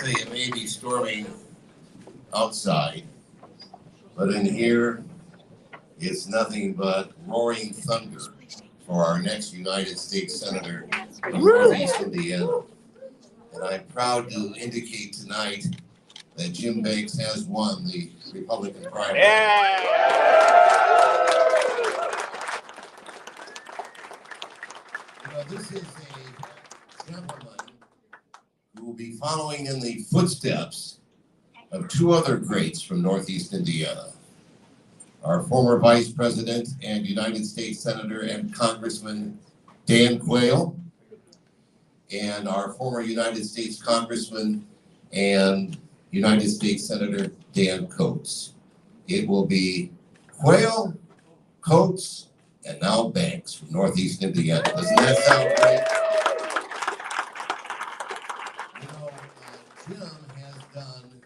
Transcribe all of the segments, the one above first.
say it may be storming outside, but in here, it's nothing but roaring thunder for our next United States Senator from Northeast Indiana. And I'm proud to indicate tonight that Jim Banks has won the Republican primary. This is a gentleman who will be following in the footsteps of two other greats from Northeast Indiana. Our former Vice President and United States Senator and Congressman Dan Quayle, and our former United States Congressman and United States Senator Dan Coates. It will be Quayle, Coates, and now Banks from Northeast Indiana. Doesn't that sound great? Jim has done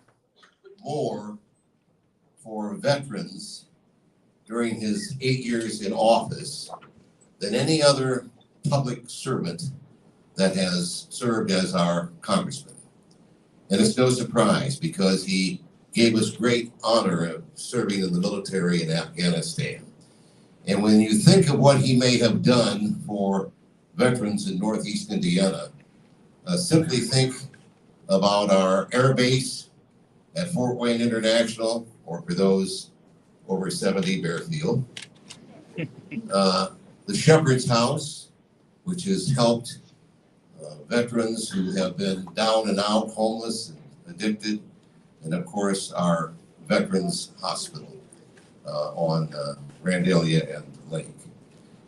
more for veterans during his 8 years in office than any other public servant that has served as our congressman. And it's no surprise because he gave us great honor of serving in the military in Afghanistan. And when you think of what he may have done for veterans in Northeast Indiana, simply think about our air base at Fort Wayne International, or for those over 70, Bearfield. The Shepherd's House, which has helped veterans who have been down and out, homeless and addicted, and of course our Veterans Hospital on Randalia and Lake.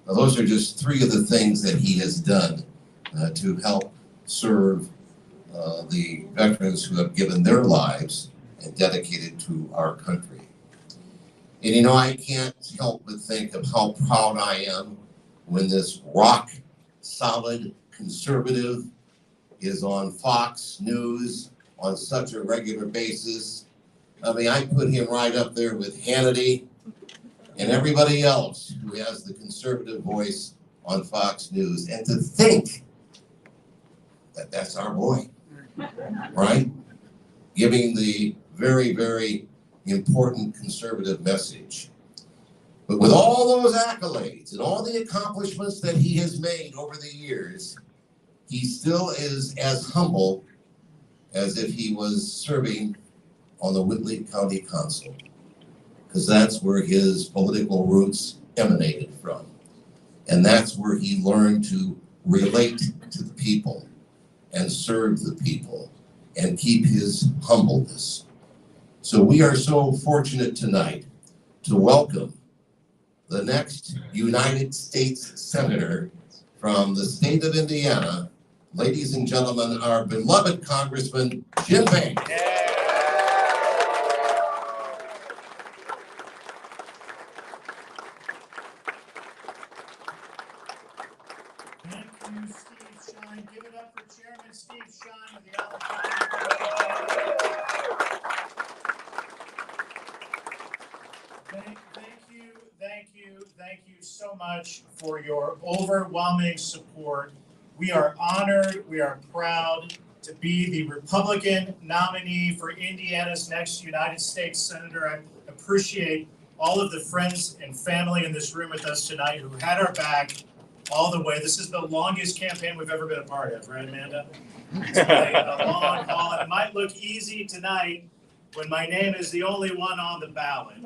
Now, those are just three of the things that he has done to help serve the veterans who have given their lives and dedicated to our country. And you know, I can't help but think of how proud I am when this rock solid conservative is on Fox News on such a regular basis. I mean, I put him right up there with Hannity and everybody else who has the conservative voice on Fox News. And to think that that's our boy, right? Giving the very, very important conservative message. But with all those accolades and all the accomplishments that he has made over the years, he still is as humble as if he was serving on the Whitley County Council, because that's where his political roots emanated from. And that's where he learned to relate to the people and serve the people and keep his humbleness. So we are so fortunate tonight to welcome the next United States Senator from the state of Indiana, ladies and gentlemen, our beloved Congressman Jim Banks. Thank you, Steve Shine. Give it up for Chairman Steve Shine of the Allen County GOP. Thank you so much for your overwhelming support. We are honored, we are proud to be the Republican nominee for Indiana's next United States Senator. I appreciate all of the friends and family in this room with us tonight who had our back all the way. This is the longest campaign we've ever been a part of, right, Amanda? It's been a long haul, and it might look easy tonight when my name is the only one on the ballot.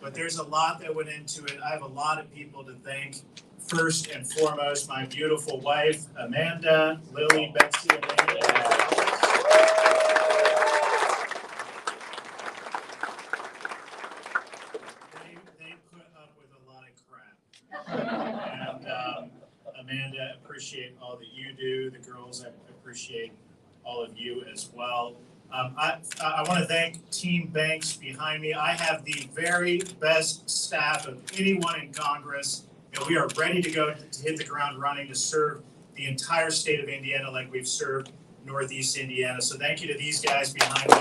But there's a lot that went into it. I have a lot of people to thank. First and foremost, my beautiful wife, Amanda, Lily, Betsy, Elena. They put up with a lot of crap. And Amanda, appreciate all that you do. The girls, I appreciate all of you as well. I want to thank Team Banks behind me. I have the very best staff of anyone in Congress. You know, we are ready to go to hit the ground running to serve the entire state of Indiana like we've served Northeast Indiana. So thank you to these guys behind me. I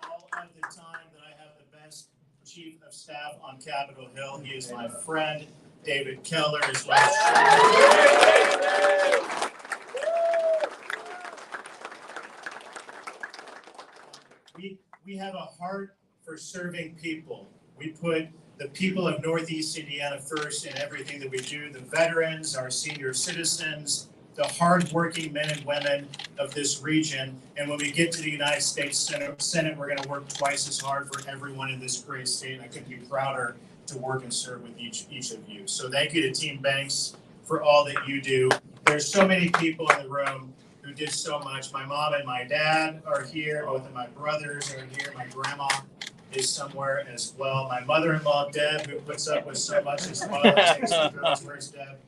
all of the time that I have the best chief of staff on Capitol Hill. He is my friend. David Keller, as well as we have a heart for serving people. We put the people of Northeast Indiana first in everything that we do, the veterans, our senior citizens, the hardworking men and women of this region. And when we get to the United States Senate, we're going to work twice as hard for everyone in this great state. And I couldn't be prouder to work and serve with each of you. So thank you to Team Banks for all that you do. There's so many people in the room who did so much. My mom and my dad are here. Both of my brothers are here. My grandma is somewhere as well. My mother-in-law, Deb, who puts up with so much as well. Where's Deb?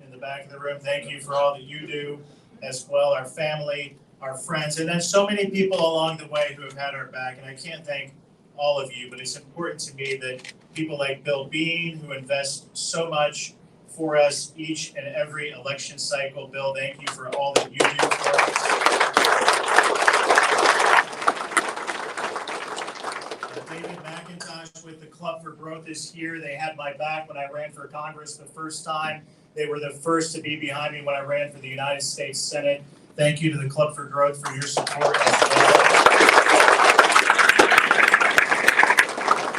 In the back of the room. Thank you for all that you do as well. Our family, our friends, and then so many people along the way who have had our back. And I can't thank all of you, but it's important to me that people like Bill Bean, who invest so much for us each and every election cycle. Bill, thank you for all that you do for us. David McIntosh with the Club for Growth is here. They had my back when I ran for Congress the first time. They were the first to be behind me when I ran for the United States Senate. Thank you to the Club for Growth for your support as well.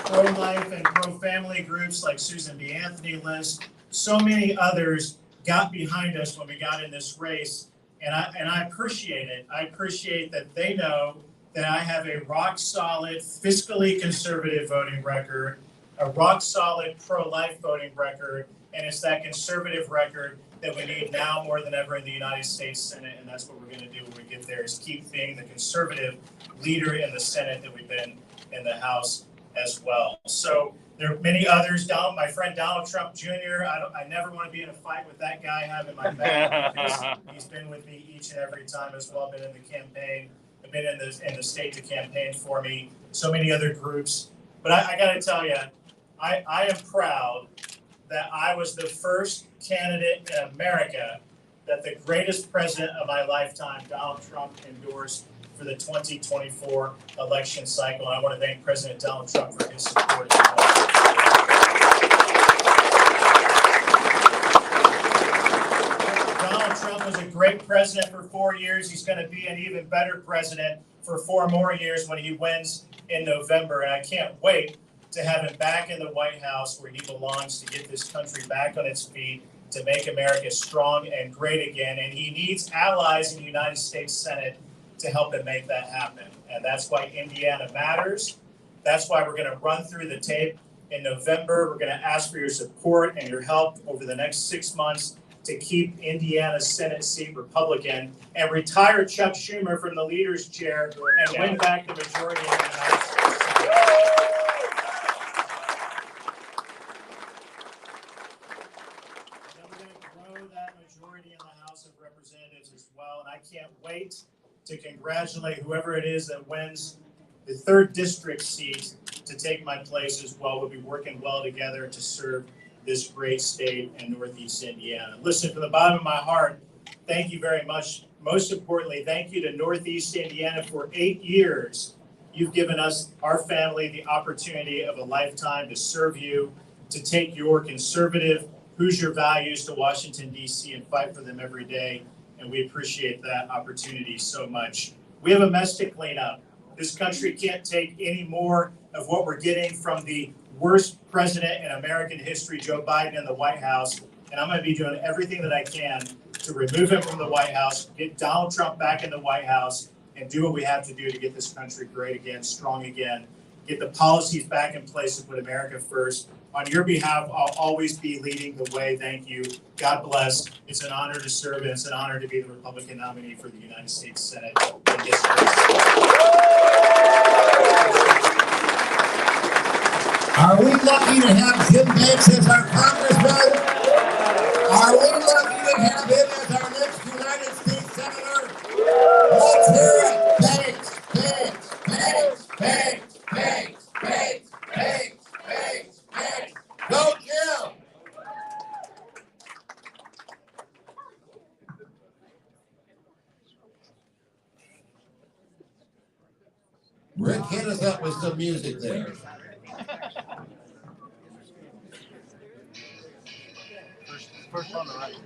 Pro-life and pro-family groups like Susan B. Anthony List, so many others got behind us when we got in this race, and I appreciate it. I appreciate that they know that I have a rock-solid, fiscally conservative voting record, a rock-solid pro-life voting record, and it's that conservative record that we need now more than ever in the United States Senate, and that's what we're going to do when we get there, is keep being the conservative leader in the Senate that we've been in the House as well. So there are many others. My friend Donald Trump Jr., I never want to be in a fight with that guy having my back, because he's been with me each and every time as well, been in the campaign, been in the state to campaign for me, so many other groups. But I got to tell you, I am proud that I was the first candidate in America that the greatest president of my lifetime, Donald Trump, endorsed for the 2024 election cycle. And I want to thank President Donald Trump for his support as well. Donald Trump was a great president for 4 years. He's going to be an even better president for 4 more years when he wins in November. And I can't wait to have him back in the White House where he belongs, to get this country back on its feet, to make America strong and great again. And he needs allies in the United States Senate to help him make that happen. And that's why Indiana matters. That's why we're going to run through the tape in November. We're going to ask for your support and your help over the next 6 months to keep Indiana's Senate seat Republican and retire Chuck Schumer from the leader's chair and win back the majority of the United States Senate. And then we're going to grow that majority in the House of Representatives as well. And I can't wait to congratulate whoever it is that wins the 3rd district seat to take my place as well. We'll be working well together to serve this great state in Northeast Indiana. Listen, from the bottom of my heart, thank you very much. Most importantly, thank you to Northeast Indiana for 8 years. You've given us, our family, the opportunity of a lifetime to serve you, to take your conservative Hoosier values to Washington, D.C. and fight for them every day. And we appreciate that opportunity so much. We have a mess to clean up. This country can't take any more of what we're getting from the worst president in American history, Joe Biden, in the White House. And I'm going to be doing everything that I can to remove him from the White House, get Donald Trump back in the White House, and do what we have to do to get this country great again, strong again, get the policies back in place to put America first. On your behalf, I'll always be leading the way. Thank you. God bless. It's an honor to serve, and it's an honor to be the Republican nominee for the United States Senate in this race. Are we lucky to have Jim Banks as our congressman? Are we lucky to have him as our next United States Senator? Let's hear it. Banks, Banks, Banks, Banks, Banks, Banks, Banks, Banks, Banks. Go Jim! Rick, hit us up with some music there. First on the right.